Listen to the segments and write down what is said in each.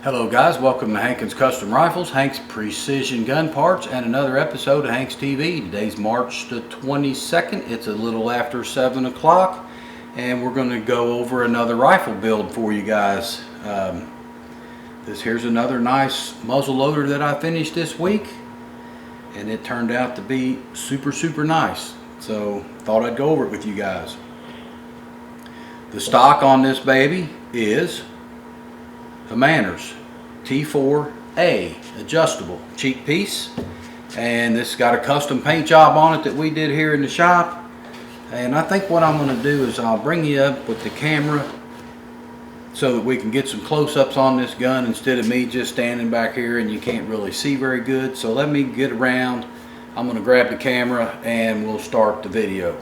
Hello guys, welcome to Hankins Custom Rifles, Hank's Precision Gun Parts, and another episode of Hank's TV. Today's March the 22nd. It's a little after 7 o'clock, and we're going to go over another rifle build for you guys. Here's another nice muzzle loader that I finished this week, and it turned out to be super nice. So thought I'd go over it with you guys. The stock on this baby is a Manners T4A adjustable cheek piece, and this got a custom paint job on it that we did here in the shop. And I think what I'm going to do is I'll bring you up with the camera so that we can get some close-ups on this gun instead of me just standing back here and you can't really see very good. So let me get around. I'm going to grab the camera and we'll start the video.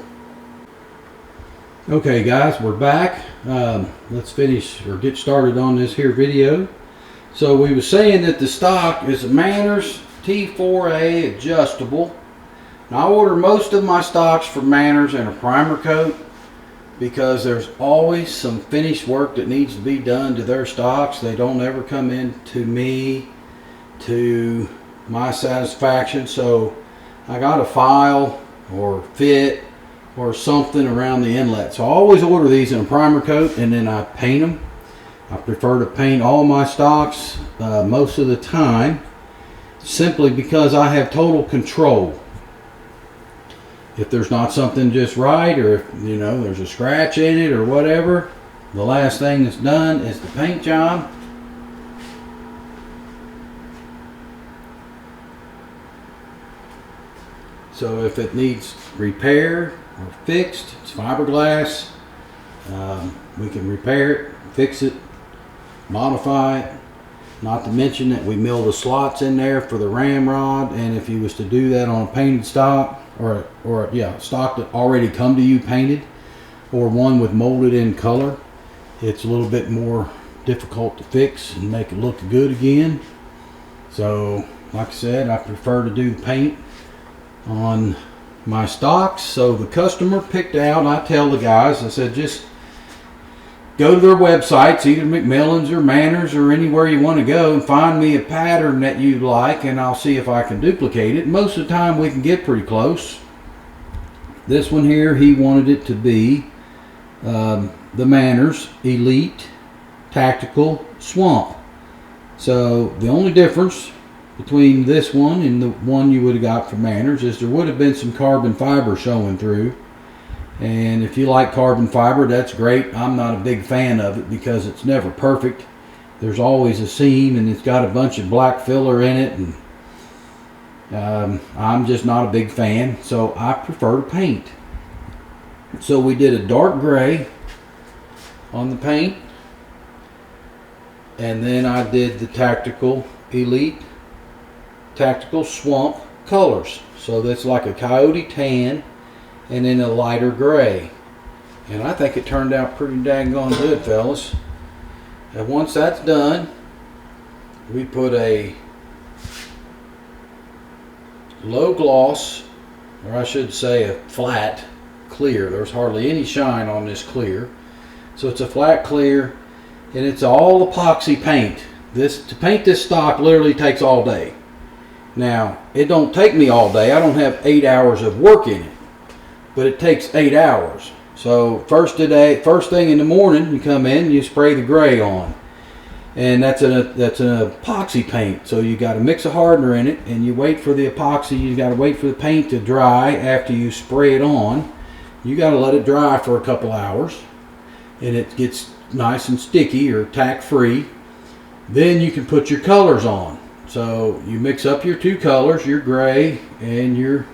Okay guys, we're back. Let's finish or get started on this here video. So we were saying that the stock is a Manners T4A adjustable. Now I order most of my stocks from Manners in a primer coat because there's always some finish work that needs to be done to their stocks. They don't ever come in to me to my satisfaction. So I got a file or fit or something around the inlet. So I always order these in a primer coat and then I paint them. I prefer to paint all my stocks most of the time, simply because I have total control. If there's not something just right, or if there's a scratch in it or whatever, the last thing that's done is the paint job. So if it needs repair or fixed, it's fiberglass. We can repair it, fix it, modify it. Not to mention that we mill the slots in there for the ramrod, and if you was to do that on a painted stock or stock that already come to you painted, or one with molded in color, it's a little bit more difficult to fix and make it look good again. So like I said, I prefer to do the paint on my stocks. So the customer picked out, I tell the guys, I said, just go to their websites, either McMillan's or Manners or anywhere you want to go, and find me a pattern that you like, and I'll see if I can duplicate it. Most of the time we can get pretty close. This one here, he wanted it to be the Manners Elite Tactical Swamp. So the only difference between this one and the one you would have got from Manners is there would have been some carbon fiber showing through. And if you like carbon fiber, that's great. I'm not a big fan of it because it's never perfect. There's always a seam, and it's got a bunch of black filler in it, and I'm just not a big fan, so I prefer to paint. So we did a dark gray on the paint, and then I did the Tactical Elite Tactical Swamp colors. So that's like a coyote tan and then a lighter gray, and I think it turned out pretty daggone good, fellas. And once that's done, we put a low gloss, or I should say a flat clear. There's hardly any shine on this clear, so it's a flat clear, and it's all epoxy paint. To paint this stock literally takes all day. Now it don't take me all day. I don't have 8 hours of work in it, but it takes 8 hours. So first thing in the morning, you come in, you spray the gray on, and that's an epoxy paint. So you got to mix a hardener in it, and you wait for the epoxy. You got to wait for the paint to dry after you spray it on. You got to let it dry for a couple hours, and it gets nice and sticky or tack free. Then you can put your colors on. So you mix up your two colors, your gray and your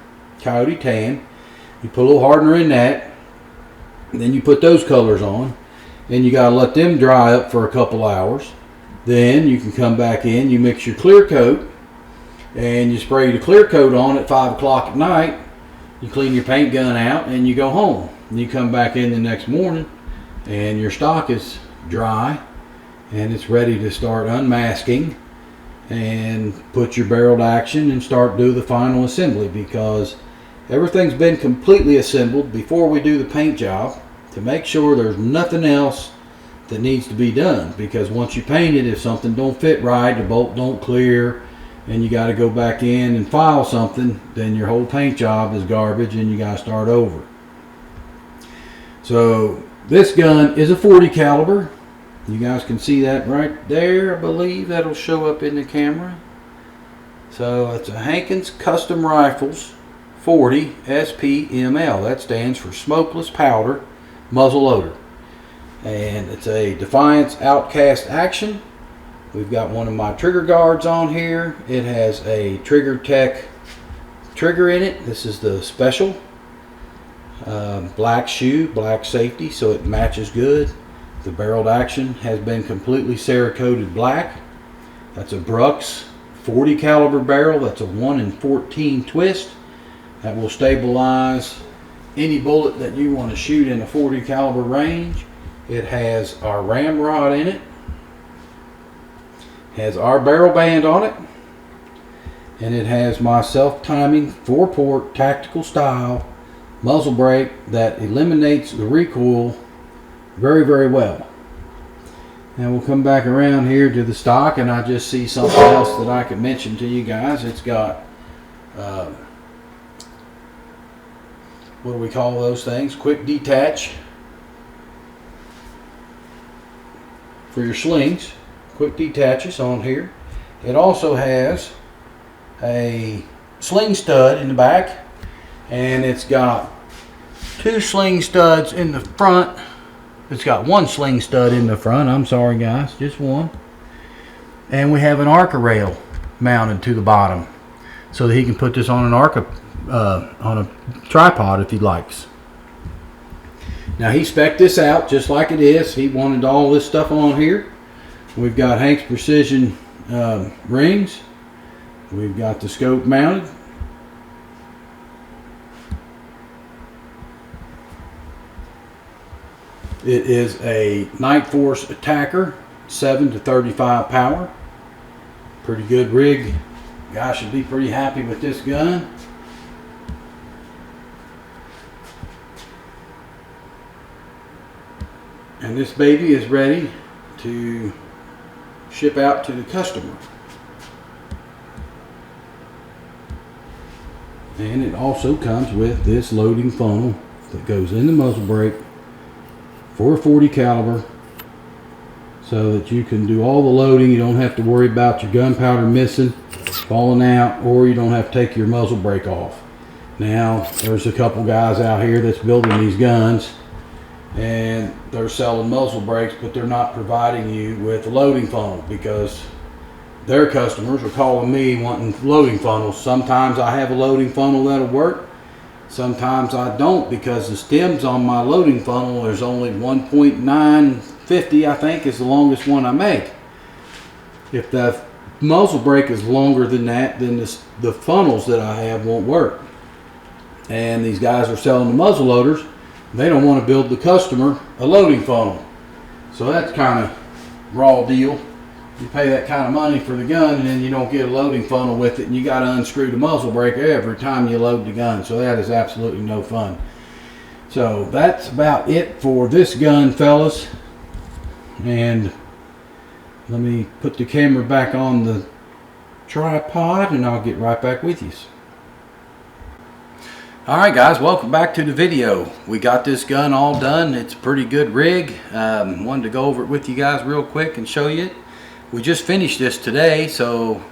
coyote tan. You put a little hardener in that, and then you put those colors on, and you got to let them dry up for a couple hours. Then you can come back in, you mix your clear coat, and you spray the clear coat on at 5 o'clock at night. You clean your paint gun out, and you go home. And you come back in the next morning, and your stock is dry, and it's ready to start unmasking and put your barrel to action and start do the final assembly, because everything's been completely assembled before we do the paint job to make sure there's nothing else that needs to be done, because once you paint it, if something don't fit right, the bolt don't clear, and you got to go back in and file something, then your whole paint job is garbage and you got to start over. So this gun is a 40 caliber. You guys can see that right there. I believe that'll show up in the camera. So it's a Hankins Custom Rifles 40 SPML. That stands for Smokeless Powder Muzzle Loader. And it's a Defiance Outcast Action. We've got one of my trigger guards on here. It has a Trigger Tech trigger in it. This is the special. Black shoe, black safety, so it matches good. The barreled action has been completely Cerakoted black. That's a Brux 40 caliber barrel. That's a 1 in 14 twist. That will stabilize any bullet that you want to shoot in a 40 caliber range. It has our ramrod in it. Has our barrel band on it. And it has my self-timing 4-port tactical style muzzle brake that eliminates the recoil very, very well. Now we'll come back around here to the stock, and I just see something else that I could mention to you guys. It's got what do we call those things? Quick detach for your slings. Quick detaches on here. It also has a sling stud in the back, and it's got 2 sling studs in the front. It's got 1 sling stud in the front. I'm sorry guys, just 1. And we have an Arca rail mounted to the bottom, so that he can put this on an Arca on a tripod if he likes. Now he spec'd this out just like it is. He wanted all this stuff on here. We've got Hank's Precision rings. We've got the scope mounted. It is a Night Force Attacker 7 to 35 power. Pretty good rig. Guys should be pretty happy with this gun. And this baby is ready to ship out to the customer. And it also comes with this loading funnel that goes in the muzzle brake for a 40 caliber, so that you can do all the loading. You don't have to worry about your gunpowder missing, falling out, or you don't have to take your muzzle brake off. Now there's a couple guys out here that's building these guns, and they're selling muzzle brakes, but they're not providing you with a loading funnel, because their customers are calling me wanting loading funnels. Sometimes I have a loading funnel that'll work. Sometimes I don't, because the stems on my loading funnel, there's only 1.950, I think, is the longest one I make. If the muzzle brake is longer than that, then the funnels that I have won't work. And these guys are selling the muzzle loaders. They don't want to build the customer a loading funnel. So that's kind of raw deal. You pay that kind of money for the gun, and then you don't get a loading funnel with it, and you got to unscrew the muzzle brake every time you load the gun. So that is absolutely no fun. So that's about it for this gun, fellas. And let me put the camera back on the tripod, and I'll get right back with you. Alright guys, welcome back to the video. We got this gun all done. It's a pretty good rig. Wanted to go over it with you guys real quick and show you it. We just finished this today, so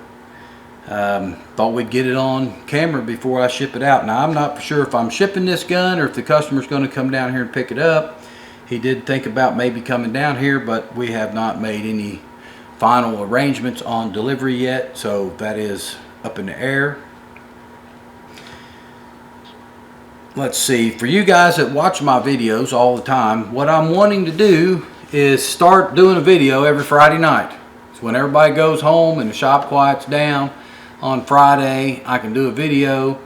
thought we'd get it on camera before I ship it out. Now I'm not sure if I'm shipping this gun or if the customer's going to come down here and pick it up. He did think about maybe coming down here, but we have not made any final arrangements on delivery yet, so that is up in the air. Let's see, for you guys that watch my videos all the time, what I'm wanting to do is start doing a video every Friday night. So when everybody goes home and the shop quiets down on Friday, I can do a video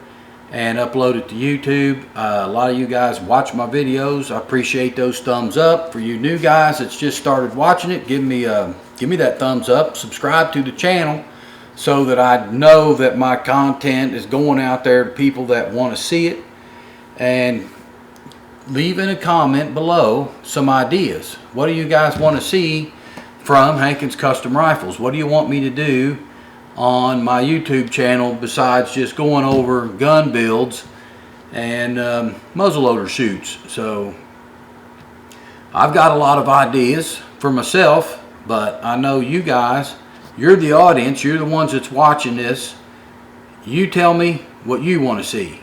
and upload it to YouTube. A lot of you guys watch my videos. I appreciate those thumbs up. For you new guys that's just started watching it, give me that thumbs up. Subscribe to the channel so that I know that my content is going out there to people that want to see it. And leave in a comment below some ideas. What do you guys want to see from Hankins Custom Rifles? What do you want me to do on my YouTube channel besides just going over gun builds and muzzleloader shoots? So I've got a lot of ideas for myself, but I know you guys, you're the audience, you're the ones that's watching this. You tell me what you want to see.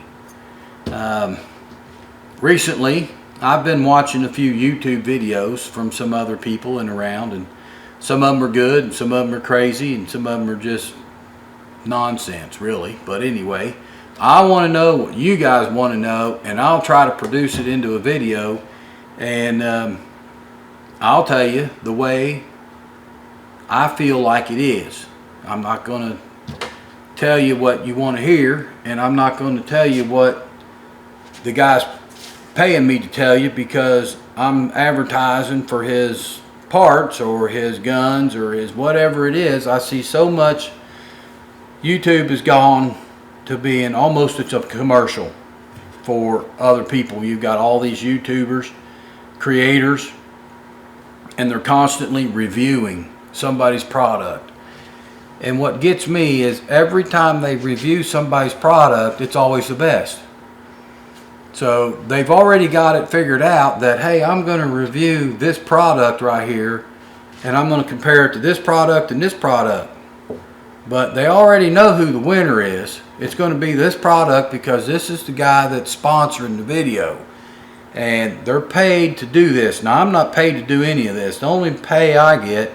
Recently, I've been watching a few YouTube videos from some other people and around, and some of them are good, and some of them are crazy, and some of them are just nonsense, really. But anyway, I want to know what you guys want to know, and I'll try to produce it into a video, and I'll tell you the way I feel like it is. I'm not going to tell you what you want to hear, and I'm not going to tell you what the guy's paying me to tell you because I'm advertising for his parts or his guns or his whatever it is. I see so much YouTube has gone to being almost, it's a commercial for other people. You've got all these YouTubers, creators, and they're constantly reviewing somebody's product. And what gets me is every time they review somebody's product, it's always the best. So they've already got it figured out that, hey, I'm going to review this product right here, and I'm going to compare it to this product and this product. But they already know who the winner is. It's going to be this product because this is the guy that's sponsoring the video. And they're paid to do this. Now, I'm not paid to do any of this. The only pay I get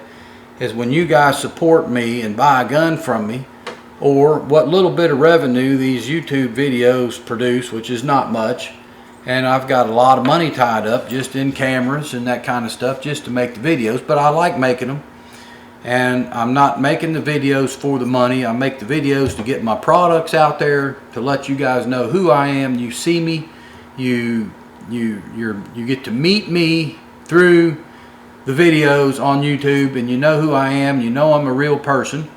is when you guys support me and buy a gun from me, or what little bit of revenue these YouTube videos produce, which is not much. And I've got a lot of money tied up just in cameras and that kind of stuff just to make the videos, but I like making them. And I'm not making the videos for the money. I make the videos to get my products out there, to let you guys know who I am. You see me, you get to meet me through the videos on YouTube, and you know who I am. You know I'm a real person.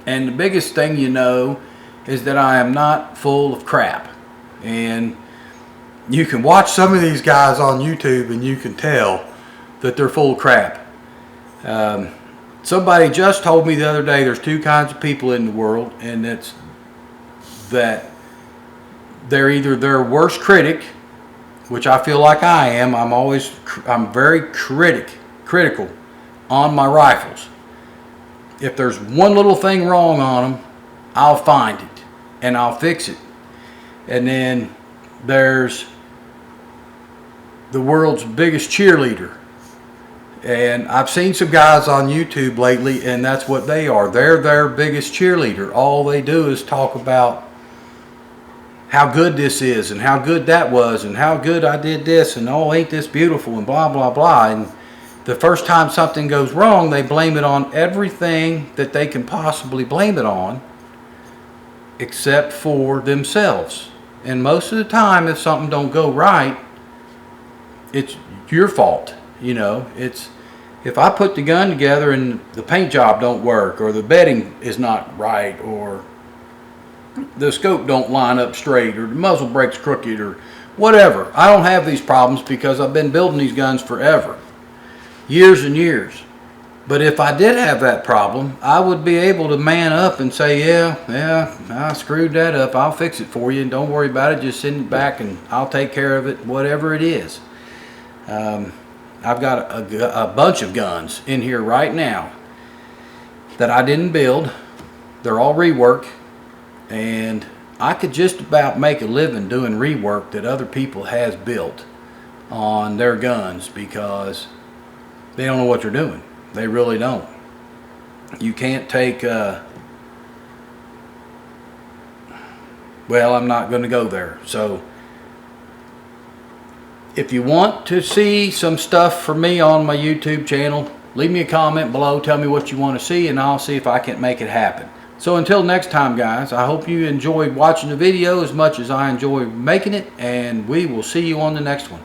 And the biggest thing you know is that I am not full of crap. And you can watch some of these guys on YouTube and you can tell that they're full of crap. Somebody just told me the other day there's two kinds of people in the world, and it's that they're either their worst critic, which I feel like I am. I'm very critical on my rifles. If there's one little thing wrong on them, I'll find it and I'll fix it. And then there's the world's biggest cheerleader. And I've seen some guys on YouTube lately, and that's what they are. They're their biggest cheerleader. All they do is talk about how good this is and how good that was and how good I did this and oh, ain't this beautiful and blah, blah, blah. And the first time something goes wrong, they blame it on everything that they can possibly blame it on except for themselves. And most of the time, if something don't go right, it's your fault. You know, it's if I put the gun together and the paint job don't work, or the bedding is not right, or the scope don't line up straight, or the muzzle breaks crooked, or whatever. I don't have these problems because I've been building these guns forever. Years and years. But if I did have that problem, I would be able to man up and say, yeah, I screwed that up. I'll fix it for you, and don't worry about it. Just send it back and I'll take care of it, whatever it is. I've got a bunch of guns in here right now that I didn't build. They're all rework, and I could just about make a living doing rework that other people has built on their guns because they don't know what they're doing. They really don't. You can't take, well, I'm not going to go there. So, if you want to see some stuff from me on my YouTube channel, leave me a comment below. Tell me what you want to see, and I'll see if I can make it happen. So until next time, guys, I hope you enjoyed watching the video as much as I enjoy making it, and we will see you on the next one.